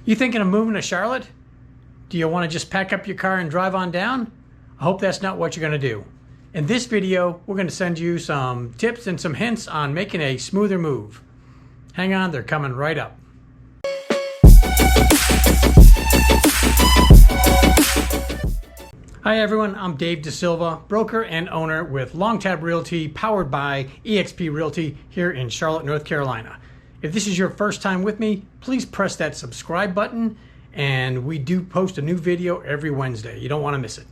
You thinking of moving to Charlotte? Do you want to just pack up your car and drive on down? I hope that's not what you're going to do. In this video, we're going to send you some tips and some hints on making a smoother move. Hang on, they're coming right up. Hi everyone, I'm Dave DeSilva, broker and owner with Long Tab Realty, powered by eXp Realty here in Charlotte, North Carolina. If this is your first time with me, please press that subscribe button, and we do post a new video every Wednesday. You don't want to miss it.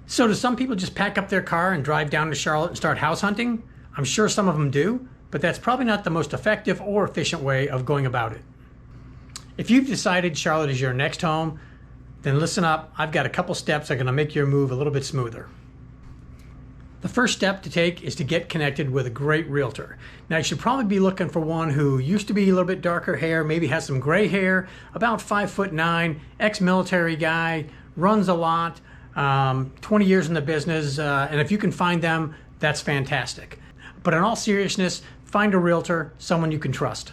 So do some people just pack up their car and drive down to Charlotte and start house hunting? I'm sure some of them do, but that's probably not the most effective or efficient way of going about it. If you've decided Charlotte is your next home, then listen up. I've got a couple steps that are going to make your move a little bit smoother. The first step to take is to get connected with a great realtor. Now, you should probably be looking for one who used to be a little bit darker hair, maybe has some gray hair, about 5'9", ex-military guy, runs a lot, 20 years in the business, and if you can find them, that's fantastic. But in all seriousness, find a realtor, someone you can trust.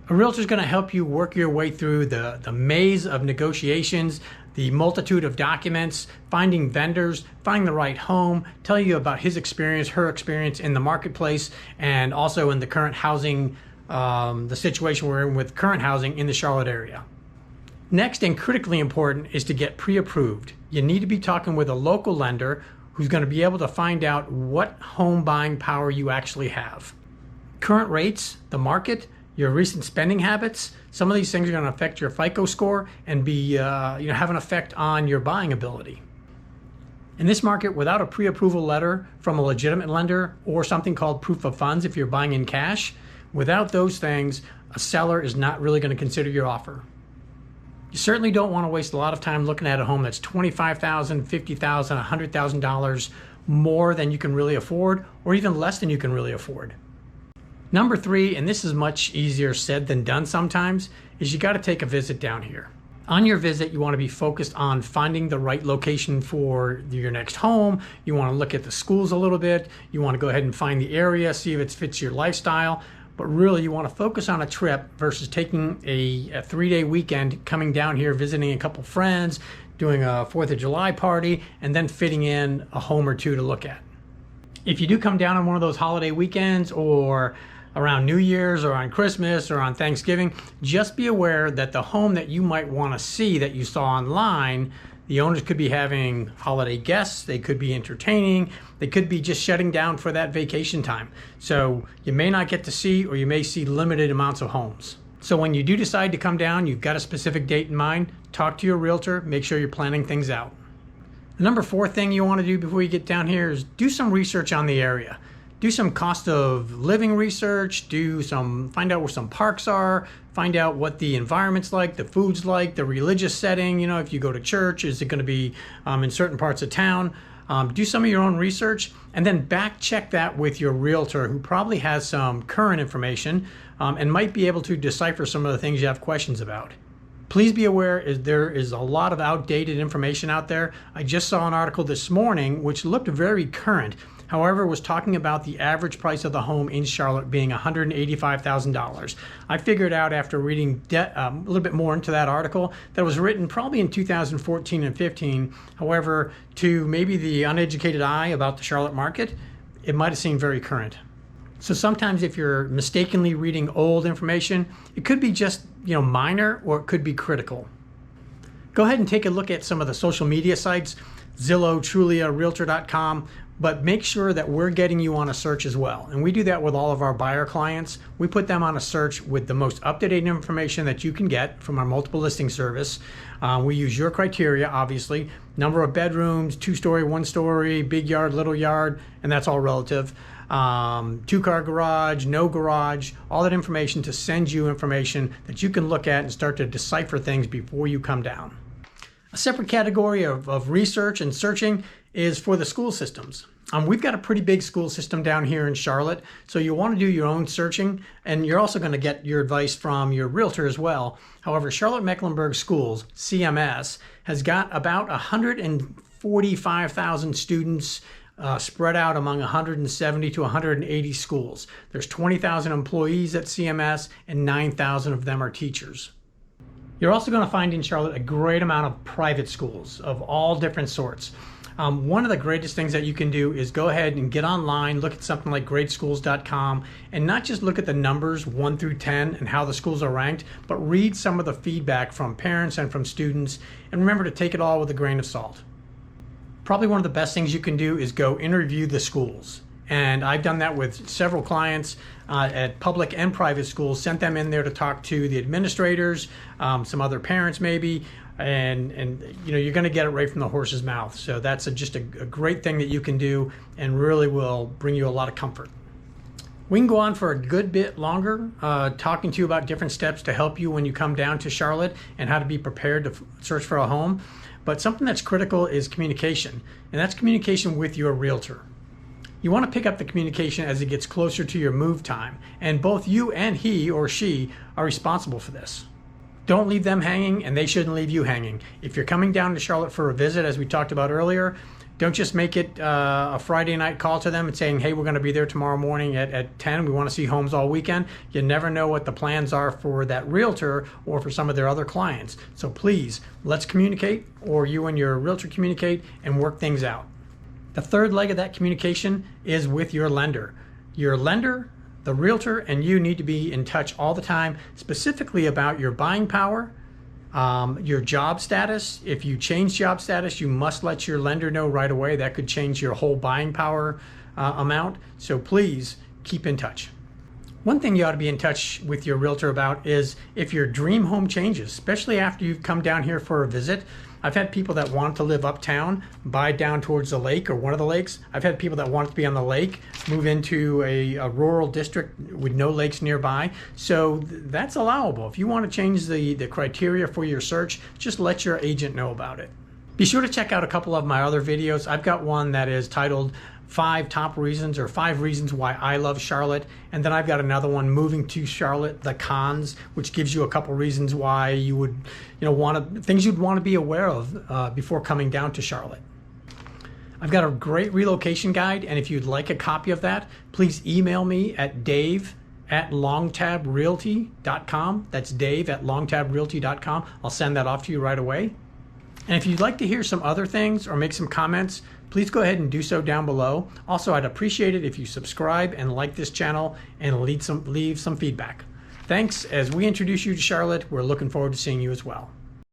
A realtor is going to help you work your way through the maze of negotiations, the multitude of documents, finding vendors, finding the right home, tell you about his experience, her experience in the marketplace, and also in the current housing, the situation we're in with current housing in the Charlotte area. Next, and critically important, is to get pre-approved. You need to be talking with a local lender who's going to be able to find out what home buying power you actually have. Current rates, the market, your recent spending habits, some of these things are going to affect your FICO score and have an effect on your buying ability. In this market, without a pre-approval letter from a legitimate lender or something called proof of funds if you're buying in cash, without those things, a seller is not really going to consider your offer. You certainly don't want to waste a lot of time looking at a home that's $25,000, $50,000, $100,000 more than you can really afford, or even less than you can really afford. Number 3, and this is much easier said than done sometimes, is you got to take a visit down here. On your visit, you want to be focused on finding the right location for your next home. You want to look at the schools a little bit. You want to go ahead and find the area, see if it fits your lifestyle. But really, you want to focus on a trip versus taking a 3-day weekend, coming down here, visiting a couple friends, doing a 4th of July party, and then fitting in a home or two to look at. If you do come down on one of those holiday weekends or around New Year's or on Christmas or on Thanksgiving, just be aware that the home that you might want to see that you saw online, the owners could be having holiday guests, they could be entertaining, they could be just shutting down for that vacation time. So you may not get to see, or you may see limited amounts of homes. So when you do decide to come down, you've got a specific date in mind, talk to your realtor, make sure you're planning things out. The number 4 thing you want to do before you get down here is do some research on the area. Do some cost of living research, find out where some parks are, find out what the environment's like, the food's like, the religious setting, if you go to church, is it going to be in certain parts of town? Do some of your own research, and then back check that with your realtor, who probably has some current information and might be able to decipher some of the things you have questions about. Please be aware there is a lot of outdated information out there. I just saw an article this morning which looked very current. However, was talking about the average price of the home in Charlotte being $185,000. I figured out after reading a little bit more into that article that it was written probably in 2014 and 15. However, to maybe the uneducated eye about the Charlotte market, it might have seemed very current. So sometimes if you're mistakenly reading old information, it could be just minor, or it could be critical. Go ahead and take a look at some of the social media sites, Zillow, Trulia, Realtor.com, but make sure that we're getting you on a search as well. And we do that with all of our buyer clients. We put them on a search with the most up-to-date information that you can get from our multiple listing service. We use your criteria, obviously, number of bedrooms, 2-story, 1-story, big yard, little yard, and that's all relative. 2-car garage, no garage, all that information to send you information that you can look at and start to decipher things before you come down. A separate category of research and searching is for the school systems. We've got a pretty big school system down here in Charlotte, so you want to do your own searching, and you're also going to get your advice from your realtor as well. However, Charlotte-Mecklenburg Schools, CMS, has got about 145,000 students spread out among 170 to 180 schools. There's 20,000 employees at CMS, and 9,000 of them are teachers. You're also going to find in Charlotte a great amount of private schools of all different sorts. One of the greatest things that you can do is go ahead and get online, look at something like gradeschools.com, and not just look at the numbers 1 through 10 and how the schools are ranked, but read some of the feedback from parents and from students, and remember to take it all with a grain of salt. Probably one of the best things you can do is go interview the schools. And I've done that with several clients at public and private schools, sent them in there to talk to the administrators, some other parents maybe, and you know, you're going to get it right from the horse's mouth. So that's just a great thing that you can do and really will bring you a lot of comfort. We can go on for a good bit longer talking to you about different steps to help you when you come down to Charlotte and how to be prepared to search for a home. But something that's critical is communication, and that's communication with your realtor. You want to pick up the communication as it gets closer to your move time, and both you and he or she are responsible for this. Don't leave them hanging, and they shouldn't leave you hanging. If you're coming down to Charlotte for a visit, as we talked about earlier, don't just make it a Friday night call to them and saying, hey, we're going to be there tomorrow morning at 10. We want to see homes all weekend. You never know what the plans are for that realtor or for some of their other clients. So please, let's communicate, or you and your realtor communicate and work things out. The third leg of that communication is with your lender. Your lender, the realtor, and you need to be in touch all the time, specifically about your buying power, your job status. If you change job status, you must let your lender know right away. That could change your whole buying power amount. So please keep in touch. One thing you ought to be in touch with your realtor about is if your dream home changes, especially after you've come down here for a visit. I've had people that want to live uptown, buy down towards the lake or one of the lakes. I've had people that want to be on the lake, move into a rural district with no lakes nearby. So that's allowable. If you want to change the criteria for your search, just let your agent know about it. Be sure to check out a couple of my other videos. I've got one that is titled 5 top reasons, or 5 reasons why I love Charlotte. And then I've got another one, moving to Charlotte, the cons, which gives you a couple reasons why you would, things you'd want to be aware of before coming down to Charlotte. I've got a great relocation guide, and if you'd like a copy of that, please email me at dave@longtabrealty.com. That's dave@longtabrealty.com. I'll send that off to you right away. And if you'd like to hear some other things or make some comments, please go ahead and do so down below. Also, I'd appreciate it if you subscribe and like this channel and leave some feedback. Thanks. As we introduce you to Charlotte, we're looking forward to seeing you as well.